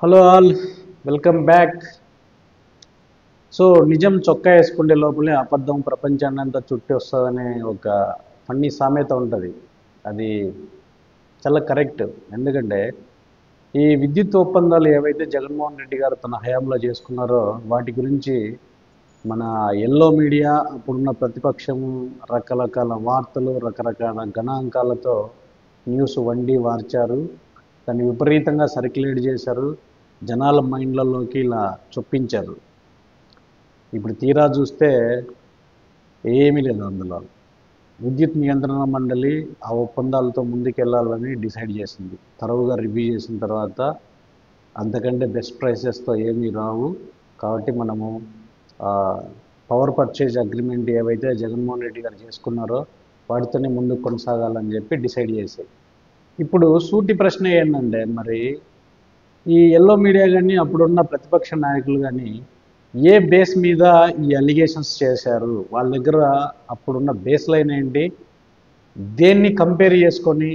Hello all, welcome back. So నిజం చొక్కా వేసుకుంటే లోపలే అబద్ధం ప్రపంచాన్ని అంతా చుట్టి వస్తుందనే ఒక ఫన్నీ సామెత ఉంటుంది. అది చాలా కరెక్ట్. ఎందుకంటే ఈ విద్యుత్ ఒప్పందాలు ఏవైతే జగన్మోహన్ రెడ్డి గారు తన హయాంలో చేసుకున్నారో వాటి గురించి మన ఎల్లో మీడియా, అప్పుడున్న ప్రతిపక్షం రకరకాల వార్తలు, రకరకాల గణాంకాలతో న్యూస్ వండి వార్చారు. దాన్ని విపరీతంగా సర్క్యులేట్ చేశారు, జనాల మైండ్లలోకి ఇలా చొప్పించారు. ఇప్పుడు తీరా చూస్తే ఏమీ లేదు అందులో. విద్యుత్ నియంత్రణ మండలి ఆ ఒప్పందాలతో ముందుకెళ్లాలని డిసైడ్ చేసింది. తరువుగా రివ్యూ చేసిన తర్వాత అంతకంటే బెస్ట్ ప్రైసెస్తో ఏమీ రావు, కాబట్టి మనము పవర్ పర్చేజ్ అగ్రిమెంట్ ఏవైతే జగన్మోహన్ రెడ్డి గారు చేసుకున్నారో వాటితోనే ముందుకు కొనసాగాలని చెప్పి డిసైడ్ చేశాయి. ఇప్పుడు సూటి ప్రశ్న ఏంటంటే, మరి ఈ ఎల్లో మీడియా కానీ అప్పుడున్న ప్రతిపక్ష నాయకులు కానీ ఏ బేస్ మీద ఈ అలిగేషన్స్ చేశారు? వాళ్ళ దగ్గర అప్పుడున్న బేస్ లైన్ ఏంటి? దేన్ని కంపేర్ చేసుకొని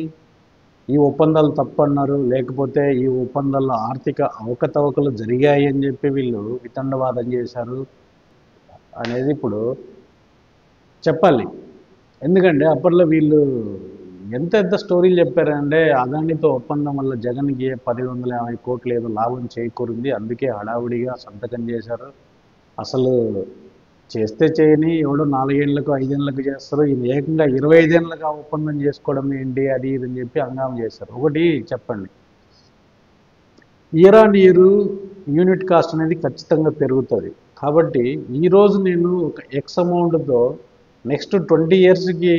ఈ ఒప్పందాలు తప్పు అన్నారు, లేకపోతే ఈ ఒప్పందాల్లో ఆర్థిక అవకతవకలు జరిగాయి అని చెప్పి వీళ్ళు వితండవాదం చేశారు అనేది ఇప్పుడు చెప్పాలి. ఎందుకంటే అప్పట్లో వీళ్ళు ఎంత ఎంత స్టోరీలు చెప్పారంటే, అదానితో ఒప్పందం వల్ల జగన్కి 1,150 కోట్లు ఏదో లాభం చేకూరింది, అందుకే హడావుడిగా సంతకం చేశారు. అసలు చేస్తే చేయని ఎవడో 4 ఏళ్లకు 5 ఏళ్లకు చేస్తారు, ఈయన ఏకంగా 25 ఏళ్ళకి ఆ ఒప్పందం చేసుకోవడం ఏంటి, అది ఇది అని చెప్పి హంగామా చేశారు. ఒకటి చెప్పండి, year on year unit cost అనేది ఖచ్చితంగా పెరుగుతుంది. కాబట్టి ఈరోజు నేను ఒక ఎక్స్ అమౌంట్తో నెక్స్ట్ 20 ఇయర్స్కి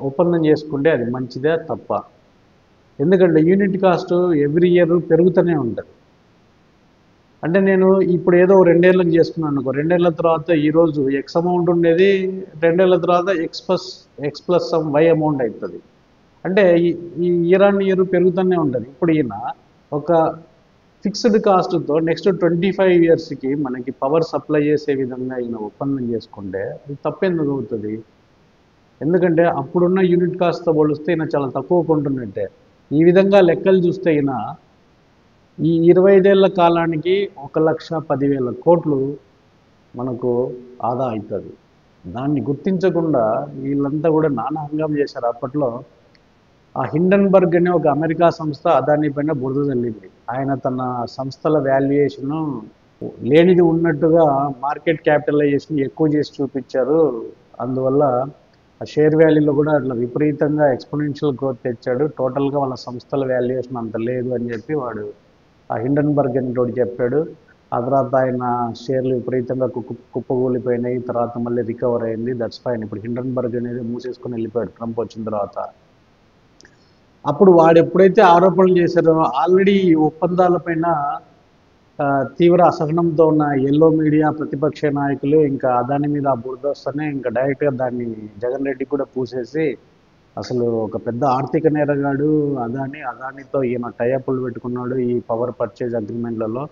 ఒప్పందం చేసుకుంటే అది మంచిదే తప్ప? ఎందుకంటే యూనిట్ కాస్ట్ ఎవ్రీ ఇయర్ పెరుగుతూనే ఉంటుంది. అంటే నేను ఇప్పుడు ఏదో 2 ఏళ్ళకి చేసుకున్నాను అనుకో, 2 ఏళ్ళ తర్వాత ఈరోజు ఎక్స్ అమౌంట్ ఉండేది 2 ఏళ్ళ తర్వాత X plus some Y amount అవుతుంది. అంటే ఈ ఇయర్ ఆన్ ఇయర్ పెరుగుతూనే ఉంటుంది. ఇప్పుడు ఈయన ఒక ఫిక్స్డ్ కాస్ట్తో నెక్స్ట్ 25 ఇయర్స్కి మనకి పవర్ సప్లై చేసే విధంగా ఈయన ఒప్పందం చేసుకుంటే అది తప్పెందుకు అవుతుంది? ఎందుకంటే అప్పుడున్న యూనిట్ కాస్ట్తో పోలిస్తే ఈయన చాలా తక్కువ కొంటున్నట్టే. ఈ విధంగా లెక్కలు చూస్తే ఈయన ఈ 25 ఏళ్ల కాలానికి 1,10,000 కోట్లు మనకు ఆదా అవుతుంది. దాన్ని గుర్తించకుండా వీళ్ళంతా కూడా నానా హంగామా చేశారు. అప్పట్లో ఆ హిండన్బర్గ్ అనే ఒక అమెరికా సంస్థ అదాని పైన బురద చల్లింది. ఆయన తన సంస్థల వాల్యుయేషను లేనిది ఉన్నట్టుగా మార్కెట్ క్యాపిటలైజేషన్ ఎక్కువ చేసి చూపించారు. అందువల్ల ఆ షేర్ వాల్యూలో కూడా అట్లా విపరీతంగా ఎక్స్పోనెన్షియల్ గ్రోత్ తెచ్చాడు. టోటల్గా వాళ్ళ సంస్థల వాల్యుయేషన్ అంత లేదు అని చెప్పి వాడు ఆ హిండన్బర్గ్ అనేటోడు చెప్పాడు. ఆ తర్వాత ఆయన షేర్లు విపరీతంగా కుప్పగూలిపోయినాయి. తర్వాత మళ్ళీ రికవర్ అయింది. That's fine. ఇప్పుడు హిండన్బర్గ్ అనేది మూసేసుకొని వెళ్ళిపోయాడు ట్రంప్ వచ్చిన తర్వాత. అప్పుడు వాడు ఎప్పుడైతే ఆరోపణలు చేశారో ఆల్రెడీ ఈ ఒప్పందాలపైన తీవ్ర అసహనంతో ఉన్న ఎల్లో మీడియా, ప్రతిపక్ష నాయకులు ఇంకా అదాని మీద ఆ బురద వస్తేనే ఇంకా డైరెక్ట్గా దాన్ని జగన్ రెడ్డికి కూడా పూసేసి, అసలు ఒక పెద్ద ఆర్థిక నేరగాడు అదానితో ఈయన టైఅప్లు పెట్టుకున్నాడు ఈ పవర్ పర్చేజ్ అగ్రిమెంట్లలో,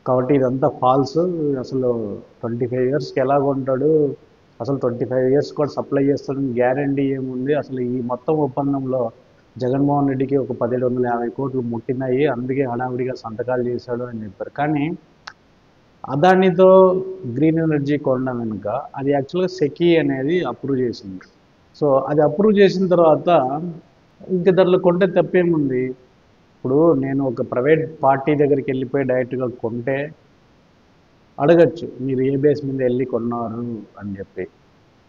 కాబట్టి ఇదంతా ఫాల్స్, అసలు 25 ఇయర్స్కి ఎలా కొంటాడు, అసలు 25 ఇయర్స్ కూడా సప్లై చేస్తాడని గ్యారంటీ ఏముంది, అసలు ఈ మొత్తం ఒప్పందంలో జగన్మోహన్ రెడ్డికి ఒక 1,750 కోట్లు ముట్టినాయి, అందుకే హడావుడిగా సంతకాలు చేశాడు అని చెప్పారు. కానీ అదానితో గ్రీన్ ఎనర్జీ కొనడం వెనుక అది యాక్చువల్గా సెకీ అనేది అప్రూవ్ చేసింది. సో అది అప్రూవ్ చేసిన తర్వాత ఇంకా దాంట్లో కొంటే తప్పేముంది? ఇప్పుడు నేను ఒక ప్రైవేట్ పార్టీ దగ్గరికి వెళ్ళిపోయి డైరెక్ట్గా కొంటే అడగచ్చు, మీరు ఏ బేస్ మీద వెళ్ళి కొన్నారు అని చెప్పి.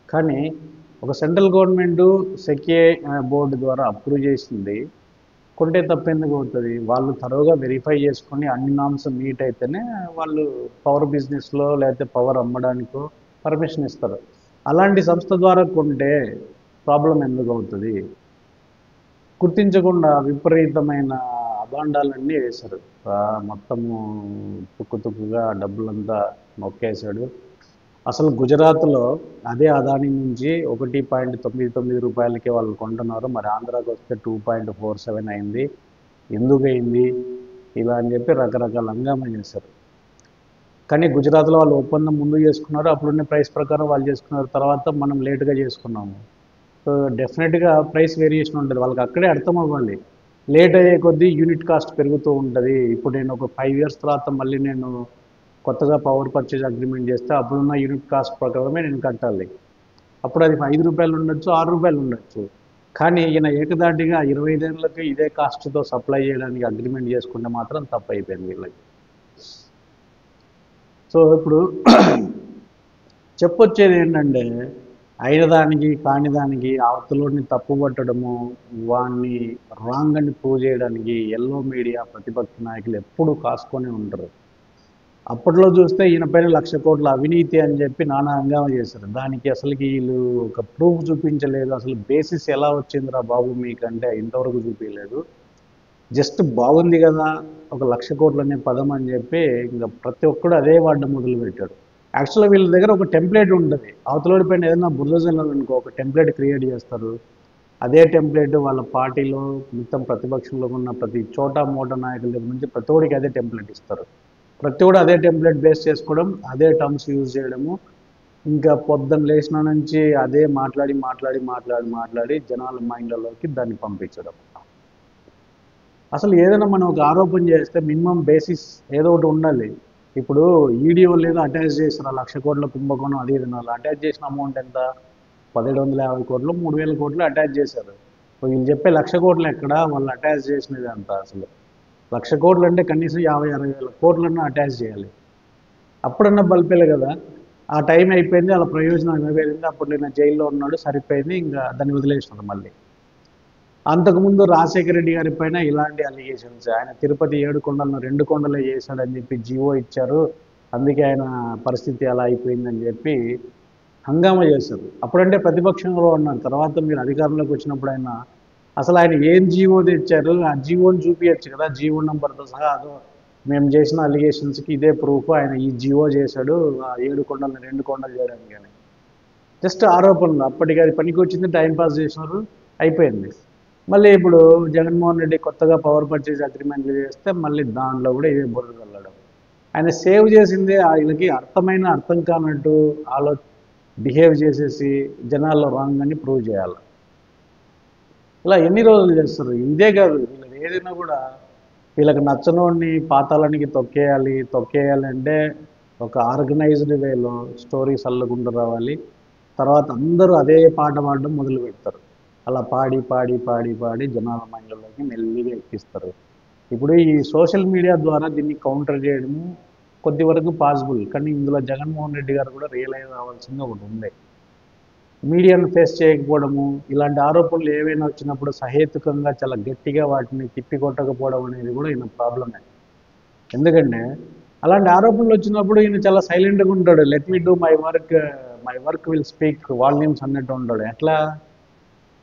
కానీ ఒక సెంట్రల్ గవర్నమెంట్ సెక్యే బోర్డు ద్వారా అప్రూవ్ చేసింది కొంటే తప్పెందుకు అవుతుంది? వాళ్ళు తరువుగా వెరిఫై చేసుకొని అన్ని నామ్స్ మీట్ అయితేనే వాళ్ళు పవర్ బిజినెస్లో లేకపోతే పవర్ అమ్మడానికో పర్మిషన్ ఇస్తారు. అలాంటి సంస్థ ద్వారా కొంటే ప్రాబ్లం ఎందుకు అవుతుంది? గుర్తించకుండా విపరీతమైన అభాండాలన్నీ వేశారు. మొత్తము తుక్కుగా డబ్బులంతా నొక్కేశాడు. అసలు గుజరాత్లో అదే అదాని నుంచి 1.99 రూపాయలకి వాళ్ళు కొంటున్నారు. మరి ఆంధ్రాకి వస్తే 2.47 అయింది. ఎందుకు అయింది ఇలా అని చెప్పి రకరకాల హంగామా చేశారు. కానీ గుజరాత్లో వాళ్ళు ఒప్పందం ముందు చేసుకున్నారు, అప్పుడున్న ప్రైస్ ప్రకారం వాళ్ళు చేసుకున్నారు. తర్వాత మనం లేటుగా చేసుకున్నాము. సో డెఫినెట్గా ప్రైస్ వేరియేషన్ ఉంటుంది. వాళ్ళకి అక్కడే అర్థం అవ్వాలి, లేట్ అయ్యే కొద్దీ యూనిట్ కాస్ట్ పెరుగుతూ ఉంటుంది. ఇప్పుడు నేను ఒక 5 ఇయర్స్ తర్వాత మళ్ళీ నేను కొత్తగా పవర్ పర్చేజ్ అగ్రిమెంట్ చేస్తే అప్పుడున్న యూనిట్ కాస్ట్ ప్రకారమే నేను కట్టాలి. అప్పుడు అది రూ. 5 ఉండొచ్చు, రూ. 6 ఉండొచ్చు. కానీ ఈయన ఏకదాటిగా 25 ఏళ్ళకి ఇదే కాస్ట్తో సప్లై చేయడానికి అగ్రిమెంట్ చేసుకుంటే మాత్రం తప్పు అయిపోయింది వీళ్ళకి. సో ఇప్పుడు చెప్పొచ్చేది ఏంటంటే, అయిన దానికి కాని దానికి అవతలోని తప్పు పట్టడము, వాడిని రాంగ్ అని ప్రూవ్ చేయడానికి ఎల్లో మీడియా ప్రతిపక్ష నాయకులు ఎప్పుడూ కాసుకొని ఉంటారు. అప్పట్లో చూస్తే ఈయన పైన 1,00,000 కోట్ల అవినీతి అని చెప్పి నానా హంగామా చేశారు. దానికి అసలుకి వీళ్ళు ఒక ప్రూఫ్ చూపించలేదు. అసలు బేసిస్ ఎలా వచ్చిందిరా బాబు మీకంటే ఇంతవరకు చూపించలేదు. జస్ట్ బాగుంది కదా ఒక 1,00,000 కోట్లు అనే పదం అని చెప్పి ఇంకా ప్రతి ఒక్కడు అదే వాడడం మొదలుపెట్టాడు. యాక్చువల్గా వీళ్ళ దగ్గర ఒక టెంప్లెట్ ఉంటుంది. అవతలోడి పైన ఏదైనా బురద జల్లాలనుకో ఒక టెంప్లెట్ క్రియేట్ చేస్తారు. అదే టెంప్లెట్ వాళ్ళ పార్టీలో మొత్తం ప్రతిపక్షంలో ఉన్న ప్రతి చోటా మోటా నాయకుల దగ్గర నుంచి ప్రతి ఒడికి అదే టెంప్లెట్ ఇస్తారు. ప్రతి ఒడు అదే టెంప్లెట్ బేస్ చేసుకోవడం, అదే టర్మ్స్ యూజ్ చేయడము, ఇంకా పొద్దున్న లేచిన నుంచి అదే మాట్లాడి జనాల మైండ్లలోకి దాన్ని పంపించడం. అసలు ఏదైనా మనం ఒక ఆరోపణ చేస్తే మినిమం బేసిస్ ఏదో ఒకటి ఉండాలి. ఇప్పుడు ఈడీ వాళ్ళు ఏదో అటాచ్ చేస్తారు 1,00,000 కోట్ల కుంభకోణం అది ఇది వాళ్ళు అటాచ్ చేసిన అమౌంట్ ఎంత 1,750 కోట్లు 3,000 కోట్లు అటాచ్ చేశారు. వీళ్ళు చెప్పే 1,00,000 కోట్లు ఎక్కడ వాళ్ళు అటాచ్ చేసినది అంత అసలు 1,00,000 కోట్లు అంటే కనీసం 50-60 వేల కోట్లన్నా అటాచ్ చేయాలి. అప్పుడన్నా బల్పేలే కదా. ఆ టైం అయిపోయింది, వాళ్ళ ప్రయోజనం నెరవేరింది, అప్పుడు నేను జైల్లో ఉన్నాడు సరిపోయింది, ఇంకా దాన్ని వదిలేసినాడు. మళ్ళీ అంతకుముందు రాజశేఖర రెడ్డి గారి పైన ఇలాంటి అలిగేషన్స్, ఆయన తిరుపతి 7 కొండలను 2 కొండలే చేశాడని చెప్పి జీవో ఇచ్చారు, అందుకే ఆయన పరిస్థితి అలా అయిపోయిందని చెప్పి హంగామా చేశారు. అప్పుడంటే ప్రతిపక్షంలో ఉన్నారు. తర్వాత మీరు అధికారంలోకి వచ్చినప్పుడు అసలు ఆయన ఏం జీవో తెచ్చారు, ఆ జీవోని చూపించచ్చు కదా, జీవో నెంబర్తో సహా. అదో మేము చేసిన అలిగేషన్స్కి ఇదే ప్రూఫ్, ఆయన ఈ జీవో చేశాడు ఆ 7 కొండలను 2 కొండలు చేయడానికి. కానీ జస్ట్ ఆరోపణలు. అప్పటికి అది పనికి వచ్చింది, టైంపాస్ చేసినారు, అయిపోయింది. మళ్ళీ ఇప్పుడు జగన్మోహన్ రెడ్డి కొత్తగా పవర్ పర్చేజ్ అగ్రిమెంట్లు చేస్తే మళ్ళీ దాంట్లో కూడా ఇదే బుర్ర వెళ్ళడం. ఆయన సేవ్ చేసిందే వీళ్ళకి అర్థం కానట్టు బిహేవ్ చేసేసి జనాల్లో రాంగ్ అని ప్రూవ్ చేయాలి. ఇలా ఎన్ని రోజులు చేస్తారు? ఇదే కాదు, వీళ్ళకి ఏదైనా కూడా వీళ్ళకి నచ్చనోడిని పాతాళానికి తొక్కేయాలి అంటే ఒక ఆర్గనైజ్డ్ వేలో స్టోరీస్ అల్లుకుంటూ రావాలి. తర్వాత అందరూ అదే పాట పాడడం మొదలు పెడతారు. అలా పాడి జనాల మైండ్లలోకి మెల్లిగా ఎక్కిస్తారు. ఇప్పుడు ఈ సోషల్ మీడియా ద్వారా దీన్ని కౌంటర్ చేయడము కొద్ది వరకు పాసిబుల్. కానీ ఇందులో జగన్మోహన్ రెడ్డి గారు కూడా రియలైజ్ అవ్వాల్సింది ఒకటి ఉంది. మీడియాను ఫేస్ చేయకపోవడము, ఇలాంటి ఆరోపణలు ఏవైనా వచ్చినప్పుడు సహేతుకంగా చాలా గట్టిగా వాటిని తిప్పికొట్టకపోవడం అనేది కూడా ఈయన ప్రాబ్లమే. ఎందుకంటే అలాంటి ఆరోపణలు వచ్చినప్పుడు ఈయన చాలా సైలెంట్గా ఉంటాడు. Let me do my work will speak volumes అన్నట్టు ఉంటాడు. ఎట్లా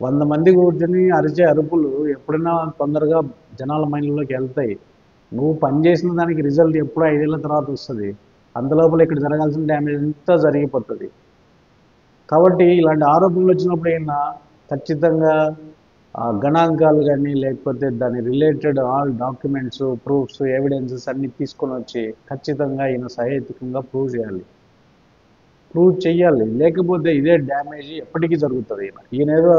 100 మంది కూర్చొని అరిచే అరుపులు ఎప్పుడైనా తొందరగా జనాల మైండ్లోకి వెళ్తాయి. నువ్వు పనిచేసిన దానికి రిజల్ట్ ఎప్పుడో 5 ఏళ్ళ తర్వాత వస్తుంది. అంతలోపల ఇక్కడ జరగాల్సిన డ్యామేజ్ అంతా జరిగిపోతుంది. కాబట్టి ఇలాంటి ఆరోపణలు వచ్చినప్పుడు ఖచ్చితంగా గణాంకాలు కానీ లేకపోతే దాని related all documents, proofs, evidences అన్నీ తీసుకొని వచ్చి ఖచ్చితంగా సహేతుకంగా ప్రూవ్ చేయాలి. లేకపోతే ఇదే డ్యామేజ్ ఎప్పటికీ జరుగుతుంది. ఈయనేదో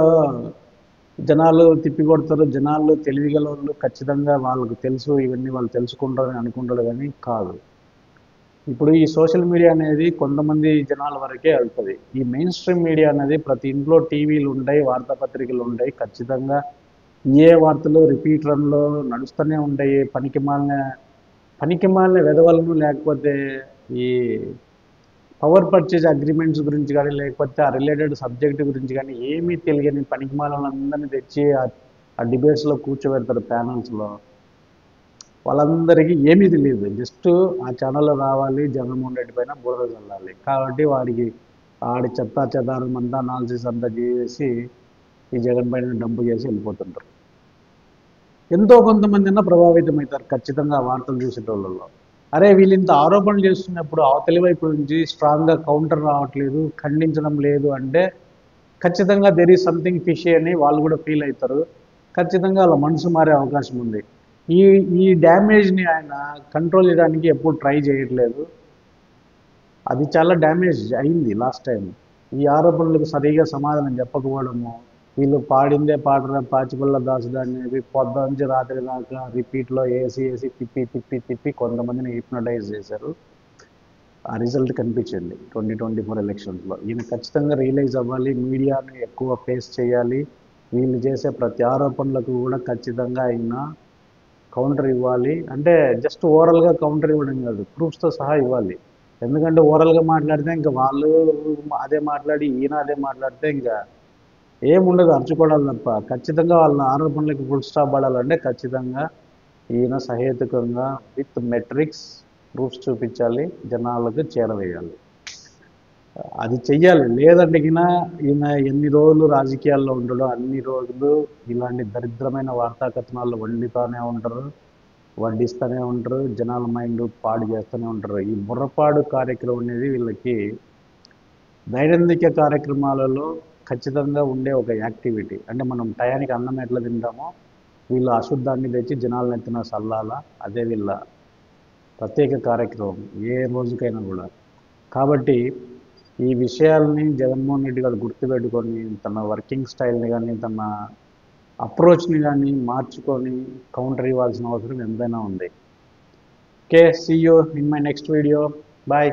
జనాలు తిప్పికొడతారు, జనాలు తెలివిగల వాళ్ళు, ఖచ్చితంగా వాళ్ళకు తెలుసు, ఇవన్నీ వాళ్ళు తెలుసుకుంటారని అనుకుంటారు, కానీ కాదు. ఇప్పుడు ఈ సోషల్ మీడియా అనేది కొంతమంది జనాల వరకే వెళ్తుంది. ఈ మెయిన్ స్ట్రీమ్ మీడియా అనేది ప్రతి ఇంట్లో టీవీలు ఉంటాయి, వార్తాపత్రికలు ఉంటాయి. ఖచ్చితంగా ఏ వార్తలు రిపీట్ రన్లో నడుస్తూనే ఉంటాయి. పనికిమాలిన వెధవలను, లేకపోతే ఈ పవర్ పర్చేజ్ అగ్రిమెంట్స్ గురించి కానీ లేకపోతే ఆ రిలేటెడ్ సబ్జెక్ట్ గురించి కానీ ఏమీ తెలియని పనికిమాలందరినీ తెచ్చి ఆ డిబేట్స్లో కూర్చోబెడతారు ప్యానల్స్లో. వాళ్ళందరికీ ఏమీ తెలియదు. జస్ట్ ఆ ఛానల్లో రావాలి, జగన్మోహన్ రెడ్డి పైన బురద చల్లాలి. కాబట్టి ఆడి చెత్తా చెదారం అంతా అనాలిసిస్ అంతా చేసి ఈ జగన్ పైన డంపు చేసి వెళ్ళిపోతుంటారు. ఎంతో కొంతమంది ప్రభావితం అవుతారు ఖచ్చితంగా వార్తలు చూసేటోళ్ళలో. అరే వీళ్ళు ఇంత ఆరోపణలు చేస్తున్నప్పుడు అవతలి వైపు నుంచి స్ట్రాంగ్గా కౌంటర్ రావట్లేదు, ఖండించడం లేదు అంటే ఖచ్చితంగా దెర్ ఈజ్ సంథింగ్ ఫిషీ అని వాళ్ళు కూడా ఫీల్ అవుతారు. ఖచ్చితంగా వాళ్ళ మనసు మారే అవకాశం ఉంది. ఈ డ్యామేజ్ని ఆయన కంట్రోల్ చేయడానికి ఎప్పుడు ట్రై చేయట్లేదు. అది చాలా డ్యామేజ్ అయింది లాస్ట్ టైం. ఈ ఆరోపణలకు సరిగా సమాధానం చెప్పకపోవడము, వీళ్ళు పాడిందే పాడరా పాచిపల్ల దాసుదాన్ని చెప్పి పొద్దు నుంచి రాత్రి దాకా రిపీట్లో ఏసి ఏసి తిప్పి తిప్పి తిప్పి కొంతమందిని హిప్నటైజ్ చేశారు. ఆ రిజల్ట్ కనిపించింది 2024 ఎలక్షన్స్లో. ఈయన ఖచ్చితంగా రియలైజ్ అవ్వాలి, మీడియాని ఎక్కువ ఫేస్ చేయాలి, వీళ్ళు చేసే ప్రతి ఆరోపణలకు కూడా ఖచ్చితంగా ఆయన కౌంటర్ ఇవ్వాలి. అంటే జస్ట్ ఓవరాల్గా కౌంటర్ ఇవ్వడం కాదు, ప్రూఫ్స్తో సహా ఇవ్వాలి. ఎందుకంటే ఓవరాల్గా మాట్లాడితే ఇంకా వాళ్ళు అదే మాట్లాడి ఈయన అదే మాట్లాడితే ఇంకా ఏముండదు, అరుచుకోవడాలు తప్ప. ఖచ్చితంగా వాళ్ళ ఆరోపణలకు ఫుల్ స్టాప్ పడాలంటే ఖచ్చితంగా ఈయన సహేతుకంగా విత్ మెట్రిక్స్ ప్రూఫ్స్ చూపించాలి, జనాలకు చేరవేయాలి. అది చెయ్యాలి. లేదంటే ఈయన ఎన్ని రోజులు రాజకీయాల్లో ఉండడో అన్ని రోజులు ఇలాంటి దరిద్రమైన వార్తా కథనాలు వడ్డిస్తూనే ఉంటారు, జనాల మైండ్ పాడు చేస్తూనే ఉంటారు. ఈ బుర్రపాడు కార్యక్రమం అనేది వీళ్ళకి దైనందిక కార్యక్రమాలలో ఖచ్చితంగా ఉండే ఒక యాక్టివిటీ. అంటే మనం టయానికి అన్నం ఎట్లా తింటామో వీళ్ళు అశుద్ధాన్ని తెచ్చి జనాలను ఎత్తిన సల్లాల, అదే వీళ్ళ ప్రత్యేక కార్యక్రమం ఏ రోజుకైనా కూడా. కాబట్టి ఈ విషయాల్ని జగన్మోహన్ రెడ్డి గారు గుర్తుపెట్టుకొని తన వర్కింగ్ స్టైల్ని కానీ తన అప్రోచ్ని కానీ మార్చుకొని కౌంటర్ ఇవ్వాల్సిన అవసరం ఎంతైనా ఉంది. Okay, see you in my next video. Bye.